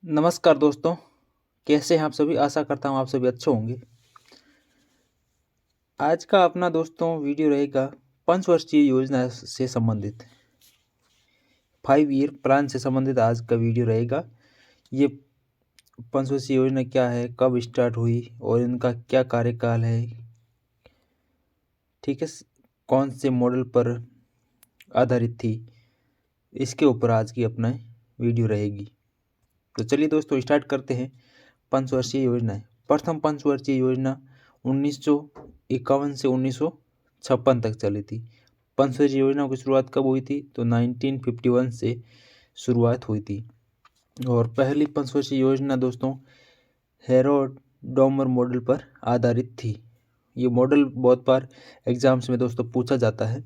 नमस्कार दोस्तों, कैसे हैं आप सभी। आशा करता हूँ आप सभी अच्छे होंगे। आज का अपना दोस्तों वीडियो रहेगा पंचवर्षीय योजना से संबंधित, 5 ईयर प्लान से संबंधित आज का वीडियो रहेगा। ये पंचवर्षीय योजना क्या है, कब स्टार्ट हुई और इनका क्या कार्यकाल है, ठीक है, कौन से मॉडल पर आधारित थी, इसके ऊपर आज की अपना वीडियो रहेगी। तो चलिए दोस्तों स्टार्ट करते हैं। पंचवर्षीय योजनाएं। प्रथम पंचवर्षीय योजना 1951 से 1956 तक चली थी। पंचवर्षीय योजना की शुरुआत कब हुई थी तो 1951 से शुरुआत हुई थी। और पहली पंचवर्षीय योजना दोस्तों हेरोड डोमर मॉडल पर आधारित थी। ये मॉडल बहुत बार एग्जाम्स में दोस्तों पूछा जाता है।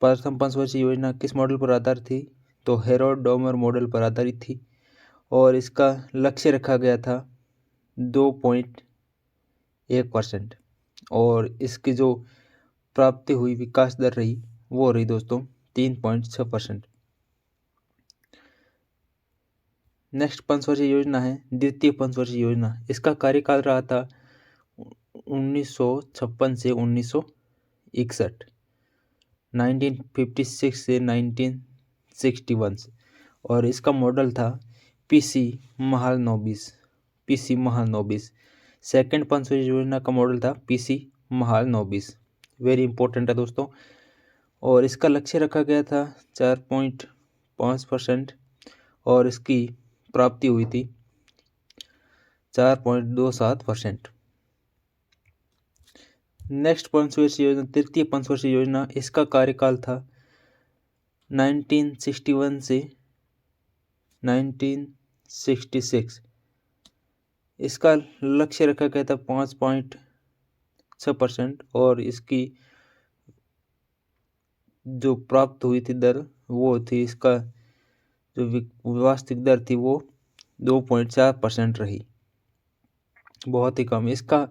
प्रथम पंचवर्षीय योजना किस मॉडल पर आधारित थी तो हेरोड डोमर मॉडल पर आधारित थी और इसका लक्ष्य रखा गया था 2.1% और इसकी जो प्राप्ति हुई विकास दर रही वो रही दोस्तों 3.6%। नेक्स्ट पंचवर्षीय योजना है द्वितीय पंचवर्षीय योजना। इसका कार्यकाल रहा था 1956 से 1961, 1956 से 1961 और इसका मॉडल था पीसी महालनोबिस। सेकंड पंचवर्षीय योजना का मॉडल था पीसी महालनोबिस। वेरी इंपॉर्टेंट है दोस्तों। और इसका लक्ष्य रखा गया था 4.5% और इसकी प्राप्ति हुई थी 4.27%। नेक्स्ट पंचवर्षीय योजना तृतीय पंचवर्षीय योजना। इसका कार्यकाल था 1961 से 1966। इसका लक्ष्य रखा गया था 5.6% और इसकी जो प्राप्त हुई थी दर वो थी, इसका जो वास्तविक दर थी वो 2.4% रही, बहुत ही कम। इसका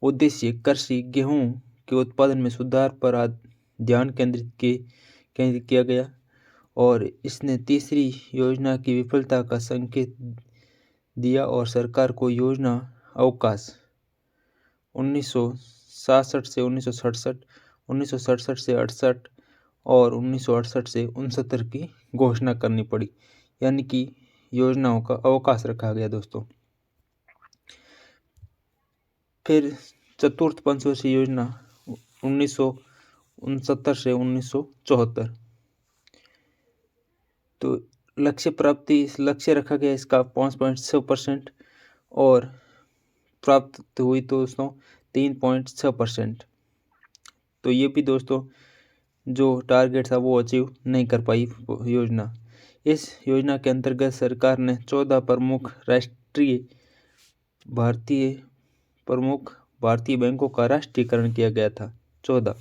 उद्देश्य कृषि गेहूं के उत्पादन में सुधार पर ध्यान केंद्रित किया गया और इसने तीसरी योजना की विफलता का संकेत दिया और सरकार को योजना अवकाश 1967 से 1967, 1967 से 68 और 1968 से 69 की घोषणा करनी पड़ी, यानी कि योजनाओं का अवकाश रखा गया दोस्तों। फिर चतुर्थ पंचवर्षीय योजना 1969 से 1974। तो लक्ष्य रखा गया इसका 5.6% और प्राप्त हुई तो दोस्तों 3.6%। तो ये भी दोस्तों जो टारगेट था वो अचीव नहीं कर पाई योजना। इस योजना के अंतर्गत सरकार ने 14 प्रमुख भारतीय बैंकों का राष्ट्रीयकरण किया गया था। 14।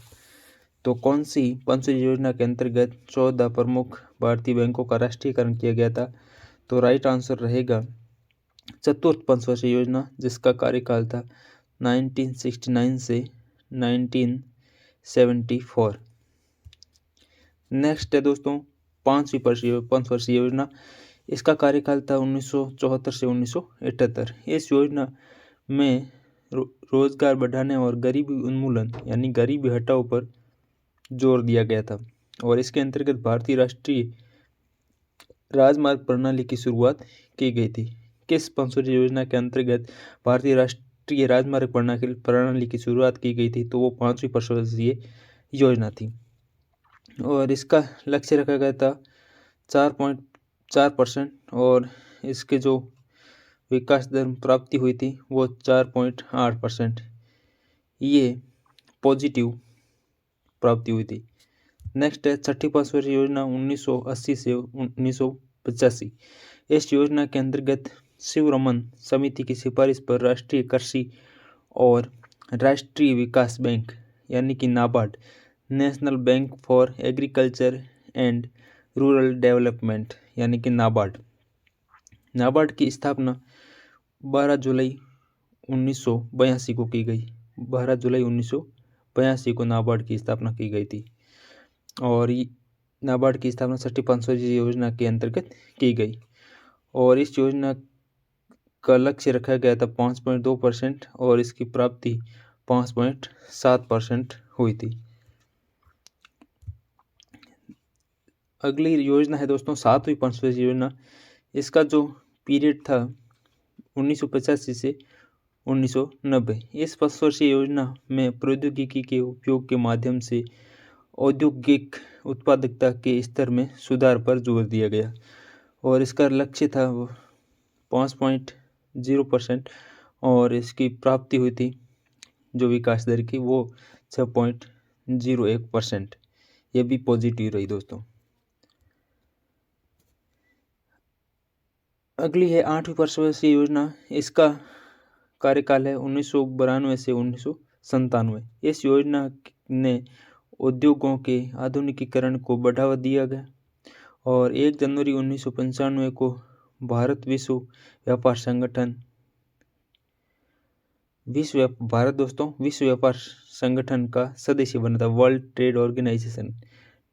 तो कौन सी पंचवर्षीय योजना के अंतर्गत 14 प्रमुख भारतीय बैंकों का राष्ट्रीयकरण किया गया था तो राइट आंसर रहेगा चतुर्थ पंचवर्षीय योजना, जिसका कार्यकाल था 1969 से 1974। नेक्स्ट है दोस्तों पांचवी पंचवर्षीय योजना। इसका कार्यकाल था 1974 से 1978। इस योजना में रोजगार बढ़ाने और गरीबी उन्मूलन यानी गरीबी हटाओ पर जोर दिया गया था और इसके अंतर्गत भारतीय राष्ट्रीय राजमार्ग प्रणाली की शुरुआत की गई थी। किस पंचवर्षीय योजना के अंतर्गत भारतीय राष्ट्रीय राजमार्ग प्रणाली की शुरुआत की गई थी तो वो पांचवी पंचवर्षीय योजना थी और इसका लक्ष्य रखा गया था 4.4% और इसके जो विकास दर प्राप्ति हुई थी वो 4.8%। ये पॉजिटिव प्राप्ति हुई थी। नेक्स्ट है छठी पंचवर्षीय योजना 1980 से 1985। इस योजना के अंतर्गत शिवरमन समिति की सिफारिश पर राष्ट्रीय कृषि और राष्ट्रीय विकास बैंक यानी कि NABARD, national bank for agriculture and rural development यानी कि नाबार्ड की स्थापना 12 जुलाई 1982 को की गई। 12 जुलाई 1982 को नाबार्ड की स्थापना की गई थी और नाबार्ड की स्थापना छठी पंचवर्षीय योजना के अंतर्गत की गई और इस योजना का लक्ष्य रखा गया था 5.2% और इसकी प्राप्ति 5.7% हुई थी। अगली योजना है दोस्तों 7वीं पंचवर्षीय योजना। इसका जो पीरियड था 1985 से 1990। इस पंचवर्षीय योजना में प्रौद्योगिकी के उपयोग के माध्यम से औद्योगिक उत्पादकता के स्तर में सुधार पर जोर दिया गया और इसका लक्ष्य था 5.0% और इसकी प्राप्ति हुई थी जो विकास दर की वो 6.01%। ये भी पॉजिटिव रही दोस्तों। अगली है 8वीं पंचवर्षीय योजना। इसका कार्यकाल है 1992 से 1997। इस योजना ने उद्योगों के आधुनिकीकरण को बढ़ावा दिया गया और 1 जनवरी 1995 को भारत विश्व व्यापार संगठन का सदस्य बना था। वर्ल्ड ट्रेड ऑर्गेनाइजेशन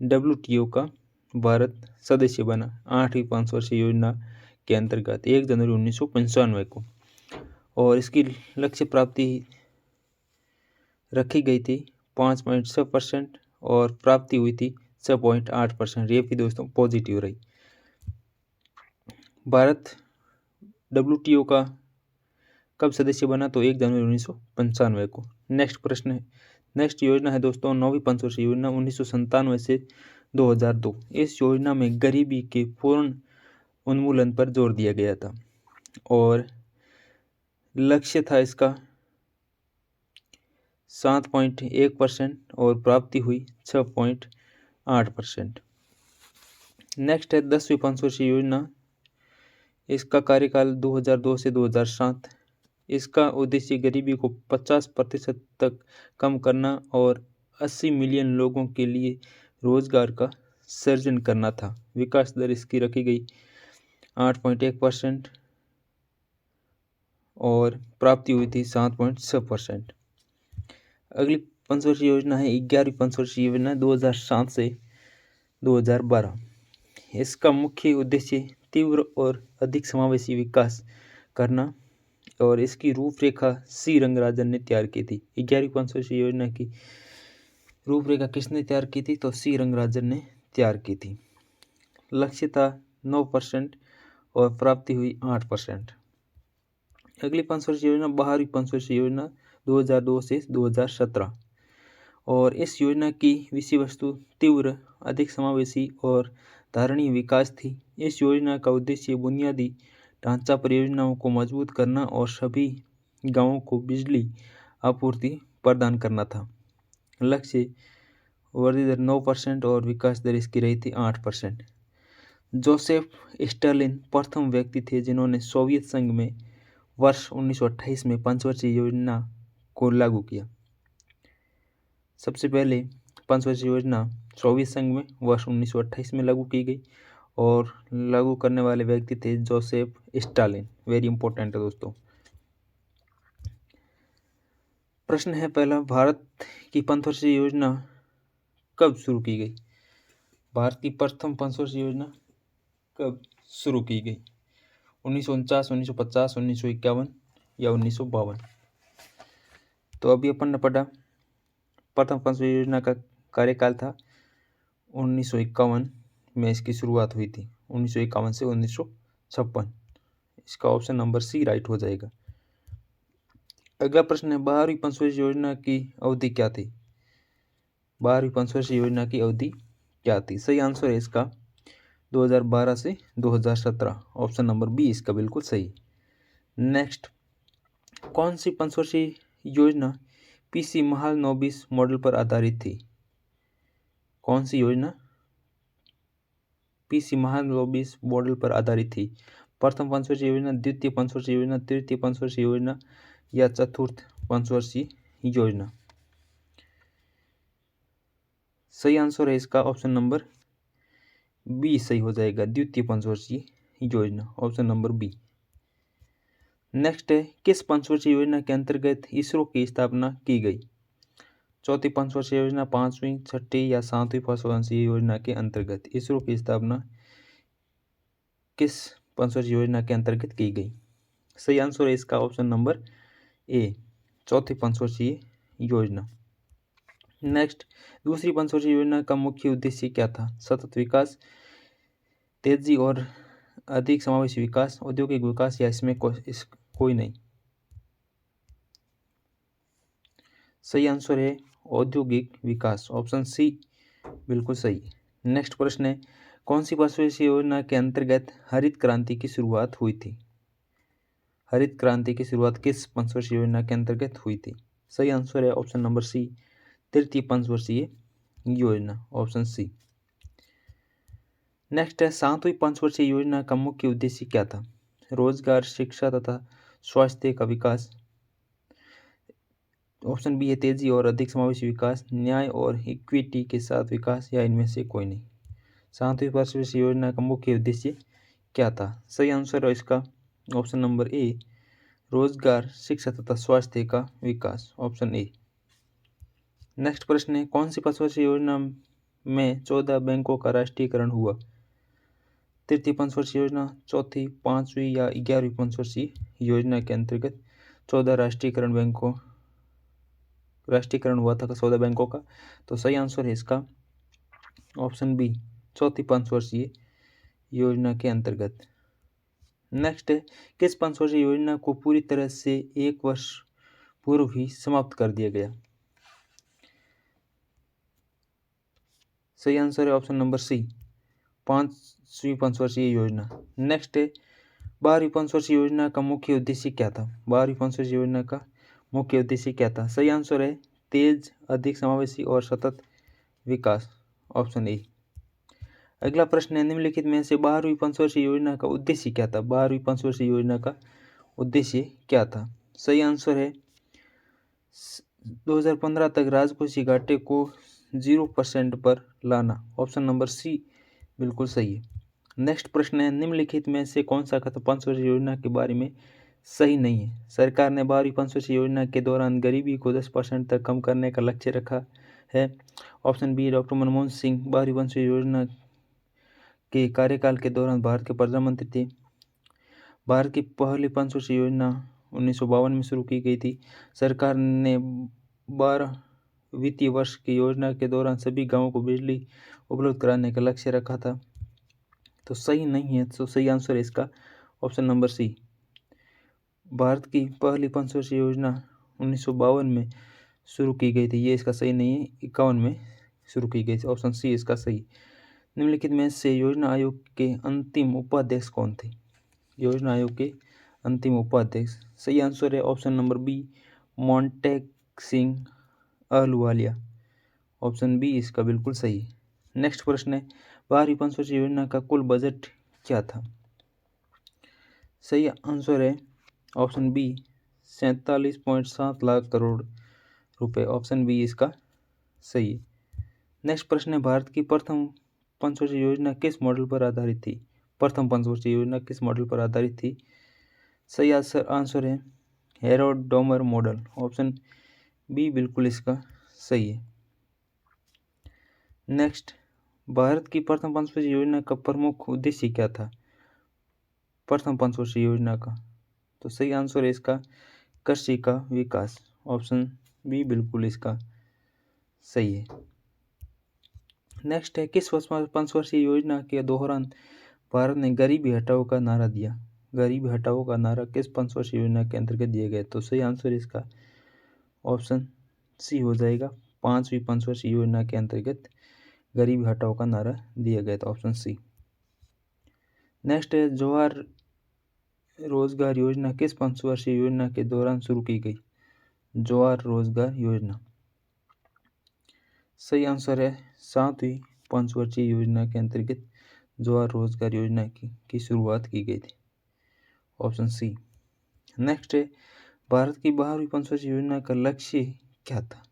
WTO का भारत सदस्य बना 8वीं पंचवर्षीय योजना के अंतर्गत 1 जनवरी 1995 को और इसकी लक्ष्य प्राप्ति रखी गई थी 5.6% और प्राप्ति हुई थी 6.8%। ये भी दोस्तों पॉजिटिव रही। भारत WTO का कब सदस्य बना तो 1 जनवरी 1995 को। नेक्स्ट योजना है दोस्तों 9वीं पंचवर्षीय योजना 1997 से 2002। इस योजना में गरीबी के पूर्ण उन्मूलन पर जोर दिया गया था और लक्ष्य था इसका 7.1% और प्राप्ति हुई 6.8%। नेक्स्ट है 10वीं पंचवर्षीय योजना। इसका कार्यकाल 2002 से 2007। इसका उद्देश्य गरीबी को 50% तक कम करना और 80 मिलियन लोगों के लिए रोजगार का सृजन करना था। विकास दर इसकी रखी गई 8.1% और प्राप्ति हुई थी 7.6%। अगली पंचवर्षीय योजना है 11वीं पंचवर्षीय योजना 2007 से 2012। इसका मुख्य उद्देश्य तीव्र और अधिक समावेशी विकास करना और इसकी रूपरेखा सी रंगराजन ने तैयार की थी। 11वीं पंचवर्षीय योजना की रूपरेखा किसने तैयार की थी तो सी रंगराजन ने तैयार की थी। लक्ष्य था 9% और प्राप्ति हुई 8%। अगली पंचवर्षीय योजना 12वीं पंचवर्षीय योजना 2002 से 2017 और इस योजना की विषय वस्तु तीव्र, अधिक समावेशी और धारणीय विकास थी। इस योजना का उद्देश्य बुनियादी ढांचा परियोजनाओं को मजबूत करना और सभी गांवों को बिजली आपूर्ति प्रदान करना था। लक्ष्य वृद्धि दर 9% और विकास दर इसकी रही थी 8%। जोसेफ स्टालिन प्रथम व्यक्ति थे जिन्होंने सोवियत संघ में वर्ष 1928 में पंचवर्षीय योजना को लागू किया। सबसे पहले पंचवर्षीय योजना सोवियत संघ में वर्ष 1928 में लागू की गई और लागू करने वाले व्यक्ति थे जोसेफ स्टालिन। वेरी इंपॉर्टेंट है दोस्तों। प्रश्न है पहला, भारत की पंचवर्षीय योजना कब शुरू की गई? भारत की प्रथम पंचवर्षीय योजना कब शुरू की गई? 1949, 1950, 1951 या 1952? तो अभी अपन ने पढ़ा प्रथम पंचवर्षीय योजना का कार्यकाल था 1951 में इसकी शुरुआत हुई थी। 1951 से 1956। इसका ऑप्शन नंबर सी राइट हो जाएगा। अगला प्रश्न है 12वीं पंचवर्षीय योजना की अवधि क्या थी? 12वीं पंचवर्षीय योजना की अवधि क्या थी? सही आंसर है इसका 2012 से 2017। ऑप्शन नंबर बी इसका बिल्कुल सही। नेक्स्ट, कौन सी पंचवर्षीय योजना PC महालनोबिस मॉडल पर आधारित थी? कौन सी योजना PC महालनोबिस मॉडल पर आधारित थी? प्रथम पंचवर्षीय योजना, द्वितीय पंचवर्षीय योजना, तृतीय पंचवर्षीय योजना या चतुर्थ पंचवर्षीय योजना? सही आंसर है इसका ऑप्शन नंबर बी सही हो जाएगा, द्वितीय पंचवर्षीय योजना। Option number B. नेक्स्ट है, किस पंचवर्षीय योजना के अंतर्गत इसरो की स्थापना की गई? चौथी पंचवर्षीय योजना, 5वीं, 6ठी या 7वीं पंचवर्षीय योजना के अंतर्गत इसरो की स्थापना किस पंचवर्षीय योजना के अंतर्गत की गई? सही आंसर है इसका ऑप्शन नंबर ए, चौथी पंचवर्षीय योजना। नेक्स्ट, दूसरी पंचवर्षीय योजना का मुख्य उद्देश्य क्या था? सतत विकास, तेजी और अधिक समावेशी विकास, औद्योगिक विकास, या इसमें कोई नहीं। सही आंसर है औद्योगिक विकास, ऑप्शन सी बिल्कुल सही। नेक्स्ट प्रश्न है, कौन सी पंचवर्षीय योजना के अंतर्गत हरित क्रांति की शुरुआत हुई थी? हरित क्रांति की शुरुआत किस पंचवर्षीय योजना के अंतर्गत हुई थी? सही आंसर है ऑप्शन नंबर सी, तृतीय पंचवर्षीय योजना, ऑप्शन सी। नेक्स्ट है, सातवीं पंचवर्षीय योजना का मुख्य उद्देश्य क्या था? रोजगार, शिक्षा तथा स्वास्थ्य का विकास, ऑप्शन बी है तेजी और अधिक समावेशी विकास, न्याय और इक्विटी के साथ विकास, या इनमें से कोई नहीं। सातवीं पंचवर्षीय योजना का मुख्य उद्देश्य क्या था? सही आंसर है इसका ऑप्शन नंबर ए, रोजगार, शिक्षा तथा स्वास्थ्य का विकास, ऑप्शन ए। नेक्स्ट प्रश्न है, कौन सी पंचवर्षीय योजना में 14 बैंकों का राष्ट्रीयकरण हुआ? तृतीय पंचवर्षीय योजना, चौथी, पांचवी या 11वीं पंचवर्षीय योजना के अंतर्गत 14 राष्ट्रीयकरण हुआ था 14 बैंकों का? तो सही आंसर है इसका ऑप्शन बी, चौथी पंचवर्षीय योजना के अंतर्गत। नेक्स्ट है, किस पंचवर्षीय योजना को पूरी तरह से 1 वर्ष पूर्व ही समाप्त कर दिया गया? सही आंसर है ऑप्शन नंबर सी, 5वीं पंचवर्षीय योजना। नेक्स्ट है, 12वीं पंचवर्षीय योजना का मुख्य उद्देश्य क्या था? 12वीं पंचवर्षीय योजना का मुख्य उद्देश्य क्या था? सही आंसर है तेज, अधिक समावेशी और सतत विकास, ऑप्शन ए। अगला प्रश्न है, निम्नलिखित में से 12वीं पंचवर्षीय योजना का उद्देश्य क्या था? 12वीं पंचवर्षीय योजना का उद्देश्य क्या था? सही आंसर है 2015 तक राजकोषीय घाटे को 0% पर लाना, ऑप्शन नंबर सी बिल्कुल सही है। नेक्स्ट प्रश्न है, निम्नलिखित में से कौन सा कथन पंचवर्षीय योजना के बारे में सही नहीं है? सरकार ने 12वीं पंचवर्षीय योजना के दौरान गरीबी को 10% तक कम करने का लक्ष्य रखा है, option B, doctor Manmohan Singh 12वीं पंचवर्षीय योजना के कार्यकाल के दौरान भारत के प्रधानमंत्री थे। भारत की पहली पंचवर्षीय योजना 1952 में शुरू की गई थी। सरकार ने 12 वित्तीय वर्ष की योजना के दौरान सभी गांवों को बिजली उपलब्ध कराने का लक्ष्य रखा था। तो सही नहीं है, तो सही आंसर है इसका ऑप्शन नंबर सी, भारत की पहली पंचवर्षीय योजना 1952 में शुरू की गई थी, ये इसका सही नहीं है, 51 में शुरू की गई थी, ऑप्शन सी इसका सही। निम्नलिखित में से योजना आयोग के अंतिम उपाध्यक्ष कौन थे? योजना आयोग के अंतिम उपाध्यक्ष, सही आंसर है option number B, Montek Singh Ahluwalia, option B इसका बिल्कुल सही है। नेक्स्ट प्रश्न है, 12वीं पंचवर्षीय योजना का कुल बजट क्या था? सही आंसर है ऑप्शन बी, 47.7 लाख करोड़ रुपए, ऑप्शन बी इसका सही है। नेक्स्ट प्रश्न है, भारत की प्रथम पंचवर्षीय योजना किस मॉडल पर आधारित थी? प्रथम पंचवर्षीय योजना किस मॉडल पर आधारित थी? सही आंसर है हेरोडोमर मॉडल, ऑप्शन बी बिल्कुल इसका सही है। नेक्स्ट, भारत की प्रथम पंचवर्षीय योजना का प्रमुख उद्देश्य क्या था? प्रथम पंचवर्षीय योजना का, तो सही आंसर है इसका कृषि का विकास, ऑप्शन बी बिल्कुल इसका सही है। नेक्स्ट है, किस पंचवर्षीय योजना के दौरान भारत ने गरीबी हटाओ का नारा दिया? गरीबी हटाओ का नारा किस पंचवर्षीय योजना के अंतर्गत दिया गया? तो सही आंसर इसका ऑप्शन सी हो जाएगा, 5वीं पंचवर्षीय योजना के अंतर्गत गरीबी हटाओ का नारा दिया गया था, ऑप्शन सी। नेक्स्ट है, जवाहर रोजगार योजना किस पंचवर्षीय योजना के दौरान शुरू की गई? जवाहर रोजगार योजना, सही आंसर है 7वीं पंचवर्षीय योजना के अंतर्गत जवाहर रोजगार योजना की शुरुआत की गई थी, ऑप्शन सी। नेक्स्ट है, भारत की 12वीं पंचवर्षीय योजना का लक्ष्य क्या था?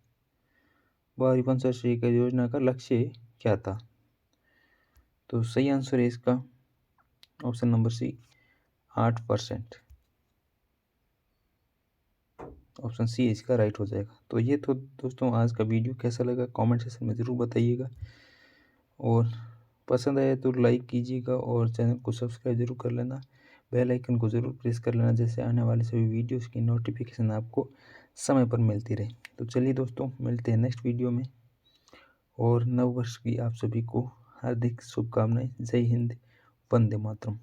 12वीं पंचवर्षीय योजना का लक्ष्य क्या था? तो सही आंसर है इसका option number C, 8%, option C इसका राइट हो जाएगा। तो ये तो दोस्तों आज का वीडियो कैसा लगा कमेंट सेक्शन में ज़रूर बताइएगा, और पसंद आए तो लाइक कीजिएगा और चैनल को सब्सक्राइब जरूर कर लेना। बेल आइकन को ज़रूर प्रेस कर लेना, जैसे आने वाले सभी वीडियोस की नोटिफिकेशन आपको समय पर मिलती रहे। तो चलिए दोस्तों, मिलते हैं नेक्स्ट वीडियो में, और नव वर्ष की आप सभी को हार्दिक शुभकामनाएं। जय हिंद, वंदे मातरम।